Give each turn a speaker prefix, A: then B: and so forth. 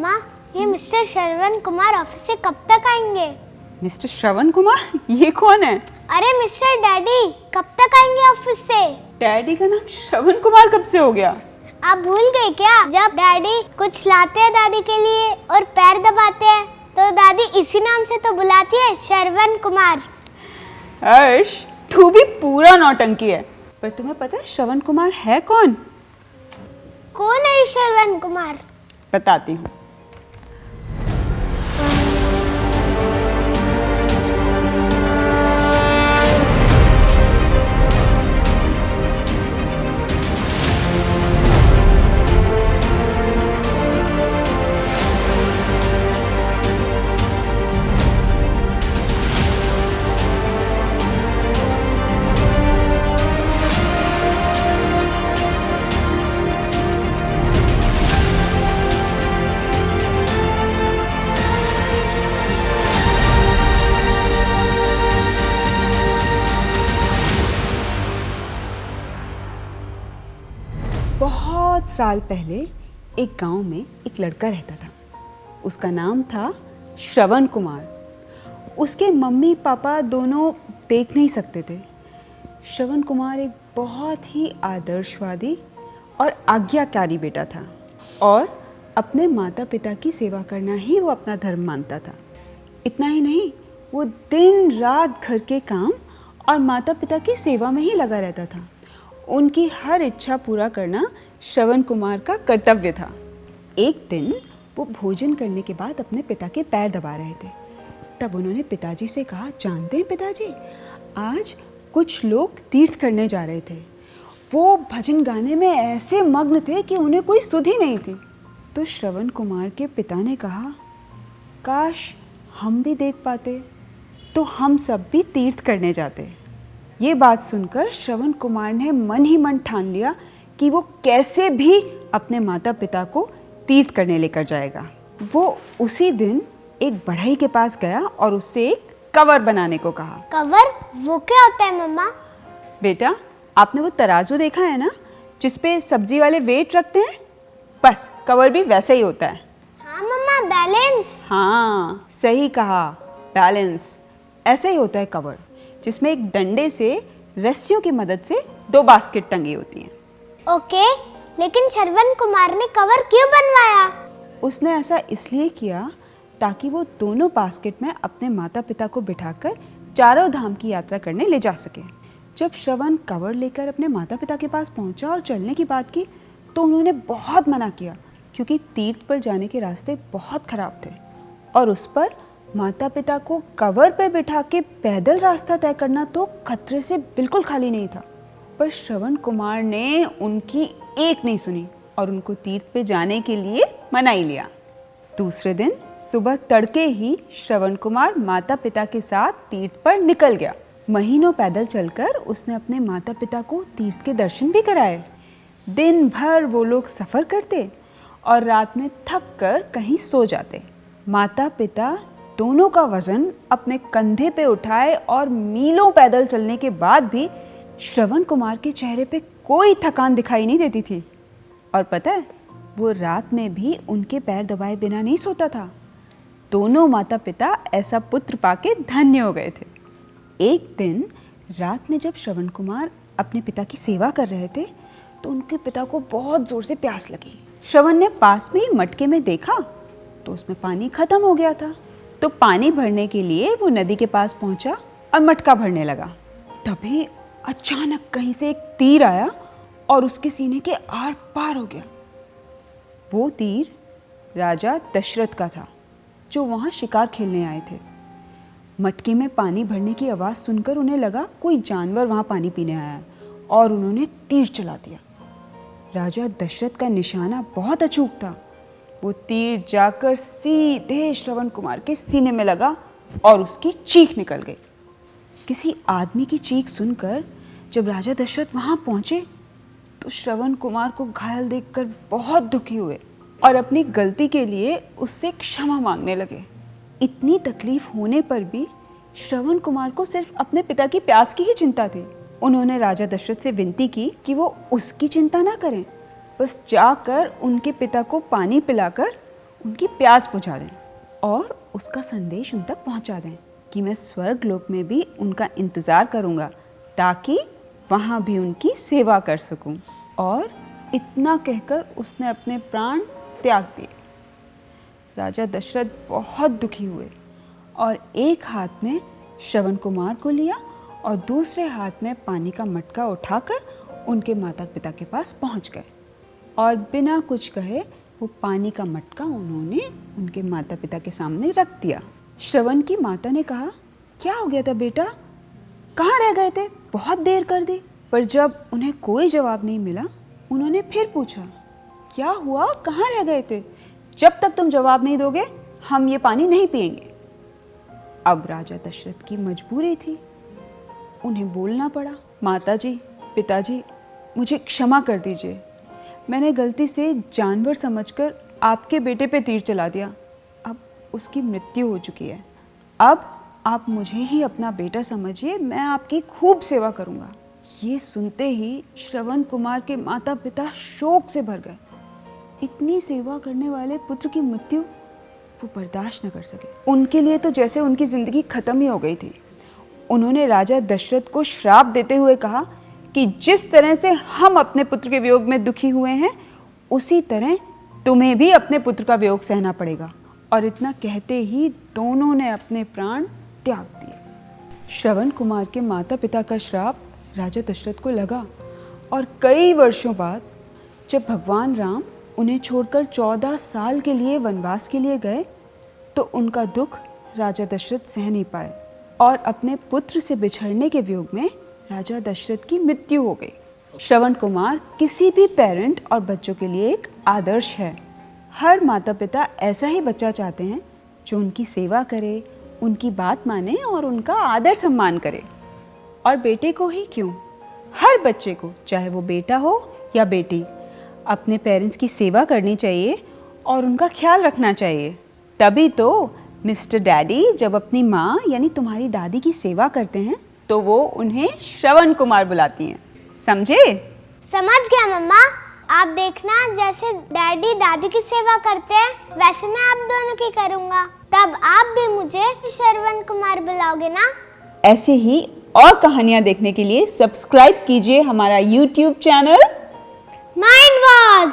A: मम्मा, ये mister Shravan Kumar office से कब तक आएंगे?
B: मिस्टर श्रवण कुमार? ये कौन है?
A: अरे मिस्टर डैडी, कब तक आएंगे ऑफिस से?
B: डैडी का नाम श्रवण कुमार कब से हो गया?
A: आप भूल गए क्या? जब डैडी कुछ लाते हैं दादी के लिए और पैर दबाते हैं तो दादी इसी नाम से तो बुलाती है, श्रवण कुमार।
B: हर्ष, तू भी पूरा नौटंकी है। पर तुम्हें पता है श्रवण कुमार है कौन?
A: कौन है श्रवण कुमार?
B: बताती हूँ। बहुत साल पहले एक गांव में एक लड़का रहता था। उसका नाम था श्रवण कुमार। उसके मम्मी पापा दोनों देख नहीं सकते थे। श्रवण कुमार एक बहुत ही आदर्शवादी और आज्ञाकारी बेटा था और अपने माता पिता की सेवा करना ही वो अपना धर्म मानता था। इतना ही नहीं, वो दिन रात घर के काम और माता पिता की सेवा में ही लगा रहता था। उनकी हर इच्छा पूरा करना श्रवण कुमार का कर्तव्य था। एक दिन वो भोजन करने के बाद अपने पिता के पैर दबा रहे थे। तब उन्होंने पिताजी से कहा, जानते हैं पिताजी, आज कुछ लोग तीर्थ करने जा रहे थे। वो भजन गाने में ऐसे मग्न थे कि उन्हें कोई सुध ही नहीं थी। तो श्रवण कुमार के पिता ने कहा, काश हम भी देख पाते तो हम सब भी तीर्थ करने जाते। ये बात सुनकर श्रवण कुमार ने मन ही मन ठान लिया कि वो कैसे भी अपने माता पिता को तीर्थ करने लेकर जाएगा। वो उसी दिन एक बढ़ई के पास गया और उससे एक कवर बनाने को कहा।
A: कवर? वो क्या होता है मम्मा?
B: बेटा, आपने वो तराजू देखा है ना, जिसपे सब्जी वाले वेट रखते हैं? बस कवर भी वैसा ही होता है।
A: हाँ मम्मा, बैलेंस।
B: हाँ, सही कहा, बैलेंस। ऐसा ही होता है कवर, जिसमें एक डंडे से रस्सियों की मदद से 2 बास्केट टंगी होती हैं।
A: ओके, लेकिन श्रवण कुमार ने कवर क्यों बनवाया?
B: उसने ऐसा इसलिए किया ताकि वो दोनों बास्केट में अपने माता पिता को बिठाकर चारों धाम की यात्रा करने ले जा सके। जब श्रवण कवर लेकर अपने माता पिता के पास पहुंचा और चलने की बात की तो उन्होंने बहुत मना किया, क्योंकि तीर्थ पर जाने के रास्ते बहुत खराब थे और उस पर माता पिता को कवर पे बिठा के पैदल रास्ता तय करना तो खतरे से बिल्कुल खाली नहीं था। पर श्रवण कुमार ने उनकी एक नहीं सुनी और उनको तीर्थ पे जाने के लिए मना ही लिया। दूसरे दिन सुबह तड़के ही श्रवण कुमार माता पिता के साथ तीर्थ पर निकल गया। महीनों पैदल चलकर उसने अपने माता पिता को तीर्थ के दर्शन भी कराए। दिन भर वो लोग सफ़र करते और रात में थक कर कहीं सो जाते। माता पिता दोनों का वजन अपने कंधे पे उठाए और मीलों पैदल चलने के बाद भी श्रवण कुमार के चेहरे पे कोई थकान दिखाई नहीं देती थी। और पता है, वो रात में भी उनके पैर दबाए बिना नहीं सोता था। दोनों माता पिता ऐसा पुत्र पाके धन्य हो गए थे। एक दिन रात में जब श्रवण कुमार अपने पिता की सेवा कर रहे थे तो उनके पिता को बहुत ज़ोर से प्यास लगी। श्रवण ने पास में ही मटके में देखा तो उसमें पानी खत्म हो गया था। तो पानी भरने के लिए वो नदी के पास पहुंचा और मटका भरने लगा। तभी अचानक कहीं से एक तीर आया और उसके सीने के आर पार हो गया। वो तीर राजा दशरथ का था, जो वहां शिकार खेलने आए थे। मटके में पानी भरने की आवाज़ सुनकर उन्हें लगा कोई जानवर वहां पानी पीने आया है और उन्होंने तीर चला दिया। राजा दशरथ का निशाना बहुत अचूक था। वो तीर जाकर सीधे श्रवण कुमार के सीने में लगा और उसकी चीख निकल गई। किसी आदमी की चीख सुनकर जब राजा दशरथ वहां पहुंचे तो श्रवण कुमार को घायल देखकर बहुत दुखी हुए और अपनी गलती के लिए उससे क्षमा मांगने लगे। इतनी तकलीफ होने पर भी श्रवण कुमार को सिर्फ अपने पिता की प्यास की ही चिंता थी। उन्होंने राजा दशरथ से विनती की कि वो उसकी चिंता ना करें, बस जाकर उनके पिता को पानी पिलाकर उनकी प्यास बुझा दें और उसका संदेश उन तक पहुंचा दें कि मैं स्वर्ग लोक में भी उनका इंतज़ार करूंगा ताकि वहाँ भी उनकी सेवा कर सकूं। और इतना कहकर उसने अपने प्राण त्याग दिए। राजा दशरथ बहुत दुखी हुए और एक हाथ में श्रवण कुमार को लिया और दूसरे हाथ में पानी का मटका उठाकर उनके माता पिता के पास पहुंच गए और बिना कुछ कहे वो पानी का मटका उन्होंने उनके माता पिता के सामने रख दिया। श्रवण की माता ने कहा, क्या हो गया था बेटा, कहाँ रह गए थे, बहुत देर कर दी। पर जब उन्हें कोई जवाब नहीं मिला, उन्होंने फिर पूछा, क्या हुआ, कहाँ रह गए थे, जब तक तुम जवाब नहीं दोगे हम ये पानी नहीं पिएंगे। अब राजा दशरथ की मजबूरी थी, उन्हें बोलना पड़ा, माताजी, पिताजी, मुझे क्षमा कर दीजिए, मैंने गलती से जानवर समझकर आपके बेटे पे तीर चला दिया। अब उसकी मृत्यु हो चुकी है, अब आप मुझे ही अपना बेटा समझिए, मैं आपकी खूब सेवा करूंगा। ये सुनते ही श्रवण कुमार के माता पिता शोक से भर गए। इतनी सेवा करने वाले पुत्र की मृत्यु वो बर्दाश्त न कर सके। उनके लिए तो जैसे उनकी जिंदगी खत्म ही हो गई थी। उन्होंने राजा दशरथ को श्राप देते हुए कहा कि जिस तरह से हम अपने पुत्र के वियोग में दुखी हुए हैं, उसी तरह तुम्हें भी अपने पुत्र का वियोग सहना पड़ेगा। और इतना कहते ही दोनों ने अपने प्राण त्याग दिए। श्रवण कुमार के माता पिता का श्राप राजा दशरथ को लगा और कई वर्षों बाद जब भगवान राम उन्हें छोड़कर 14 साल के लिए वनवास के लिए गए, तो उनका दुख राजा दशरथ सह नहीं पाए और अपने पुत्र से बिछड़ने के वियोग में राजा दशरथ की मृत्यु हो गई। श्रवण कुमार किसी भी पेरेंट और बच्चों के लिए एक आदर्श है। हर माता पिता ऐसा ही बच्चा चाहते हैं जो उनकी सेवा करे, उनकी बात माने और उनका आदर सम्मान करे। और बेटे को ही क्यों, हर बच्चे को, चाहे वो बेटा हो या बेटी, अपने पेरेंट्स की सेवा करनी चाहिए और उनका ख्याल रखना चाहिए। तभी तो मिस्टर डैडी जब अपनी माँ यानी तुम्हारी दादी की सेवा करते हैं तो वो उन्हें श्रवण कुमार बुलाती हैं। समझे?
A: समझ गया मम्मा। आप देखना, जैसे डैडी दादी की सेवा करते हैं वैसे मैं आप दोनों की करूँगा। तब आप भी मुझे श्रवण कुमार बुलाओगे ना?
B: ऐसे ही और कहानियाँ देखने के लिए सब्सक्राइब कीजिए हमारा YouTube चैनल
A: माइंड वॉज।